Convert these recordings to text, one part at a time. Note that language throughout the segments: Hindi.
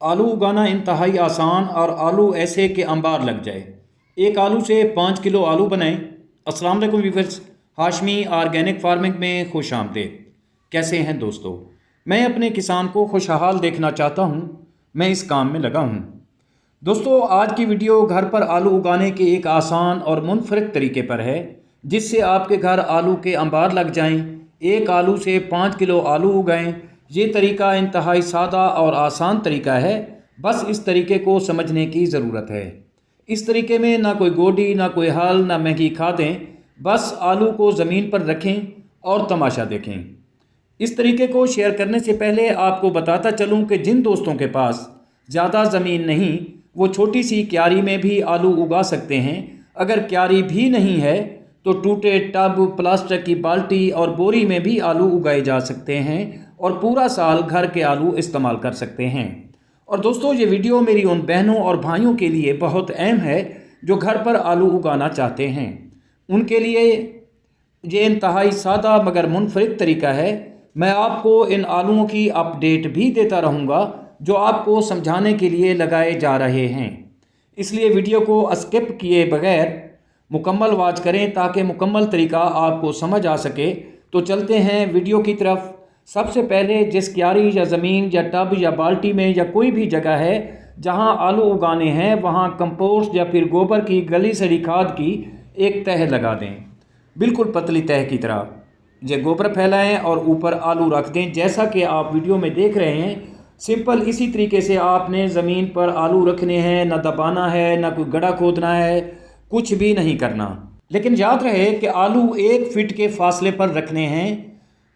आलू उगाना इंतहाई आसान और आलू ऐसे कि अंबार लग जाए। एक आलू से 5 किलो आलू बनाएं। अस्सलाम वालेकुम व्यूअर्स, हाशमी ऑर्गेनिक फार्मिंग में खुश आमदीद। कैसे हैं दोस्तों? मैं अपने किसान को खुशहाल देखना चाहता हूं। मैं इस काम में लगा हूं। दोस्तों, आज की वीडियो घर पर आलू उगाने के एक आसान और मुनफरद तरीके पर है, जिससे आपके घर आलू के अंबार लग जाएं। एक आलू से 5 किलो आलू उगाएं। ये तरीका इंतहाई सादा और आसान तरीका है। बस इस तरीके को समझने की ज़रूरत है। इस तरीके में ना कोई गोडी, ना कोई हल, ना महंगी खादें। बस आलू को ज़मीन पर रखें और तमाशा देखें। इस तरीके को शेयर करने से पहले आपको बताता चलूं कि जिन दोस्तों के पास ज़्यादा ज़मीन नहीं, वो छोटी सी क्यारी में भी आलू उगा सकते हैं। अगर क्यारी भी नहीं है तो टूटे टब, प्लास्टिक की बाल्टी और बोरी में भी आलू उगाए जा सकते हैं और पूरा साल घर के आलू इस्तेमाल कर सकते हैं। और दोस्तों, ये वीडियो मेरी उन बहनों और भाइयों के लिए बहुत अहम है जो घर पर आलू उगाना चाहते हैं। उनके लिए ये इंतहाई सादा मगर मुनफरिद तरीका है। मैं आपको इन आलूओं की अपडेट भी देता रहूँगा जो आपको समझाने के लिए लगाए जा रहे हैं। इसलिए वीडियो को स्किप किए बगैर मुकम्मल वॉच करें ताकि मुकम्मल तरीका आपको समझ आ सके। तो चलते हैं वीडियो की तरफ। सबसे पहले जिस क्यारी या ज़मीन या टब या बाल्टी में या कोई भी जगह है जहां आलू उगाने हैं, वहां कंपोस्ट या फिर गोबर की गली सड़ी खाद की एक तह लगा दें, बिल्कुल पतली तह की तरह। ये गोबर फैलाएं और ऊपर आलू रख दें, जैसा कि आप वीडियो में देख रहे हैं। सिंपल इसी तरीके से आपने ज़मीन पर आलू रखने हैं। ना दबाना है, ना कोई गड्ढा खोदना है, कुछ भी नहीं करना। लेकिन याद रहे कि आलू 1 फीट के फासले पर रखने हैं।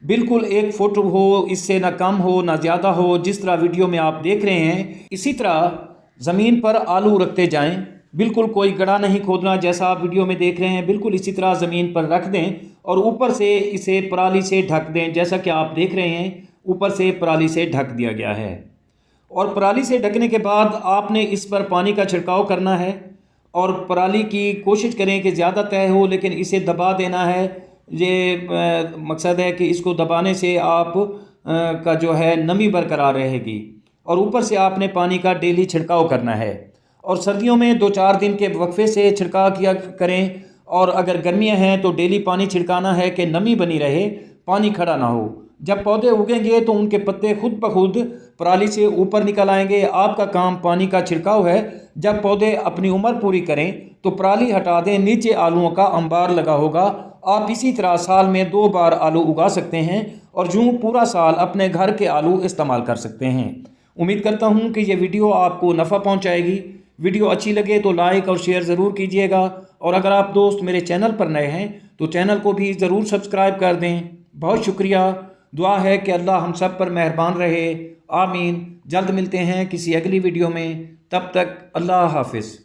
बिल्कुल 1 फुट हो, इससे ना कम हो ना ज़्यादा हो। जिस तरह वीडियो में आप देख रहे हैं, इसी तरह ज़मीन पर आलू रखते जाएं। बिल्कुल कोई गड्ढा नहीं खोदना, जैसा आप वीडियो में देख रहे हैं। बिल्कुल इसी तरह ज़मीन पर रख दें और ऊपर से इसे पराली से ढक दें, जैसा कि आप देख रहे हैं। ऊपर से पराली से ढक दिया गया है और पराली से ढकने के बाद आपने इस पर पानी का छिड़काव करना है। और पराली की कोशिश करें कि ज़्यादा तय हो, लेकिन इसे दबा देना है। ये मकसद है कि इसको दबाने से आप का जो है नमी बरकरार रहेगी। और ऊपर से आपने पानी का डेली छिड़काव करना है। और सर्दियों में 2-4 दिन के वक्फे से छिड़काव किया करें। और अगर गर्मियां हैं तो डेली पानी छिड़काना है कि नमी बनी रहे, पानी खड़ा ना हो। जब पौधे उगेंगे तो उनके पत्ते खुद ब खुद पराली से ऊपर निकल आएंगे। आपका काम पानी का छिड़काव है। जब पौधे अपनी उम्र पूरी करें तो पराली हटा दें, नीचे आलूओं का अंबार लगा होगा। आप इसी तरह साल में 2 बार आलू उगा सकते हैं और यूँ पूरा साल अपने घर के आलू इस्तेमाल कर सकते हैं। उम्मीद करता हूँ कि ये वीडियो आपको नफ़ा पहुँचाएगी। वीडियो अच्छी लगे तो लाइक और शेयर ज़रूर कीजिएगा। और अगर आप दोस्त मेरे चैनल पर नए हैं तो चैनल को भी ज़रूर सब्सक्राइब कर दें। बहुत शुक्रिया। दुआ है कि अल्लाह हम सब पर मेहरबान रहे। आमीन। जल्द मिलते हैं किसी अगली वीडियो में। तब तक अल्लाह हाफिज़।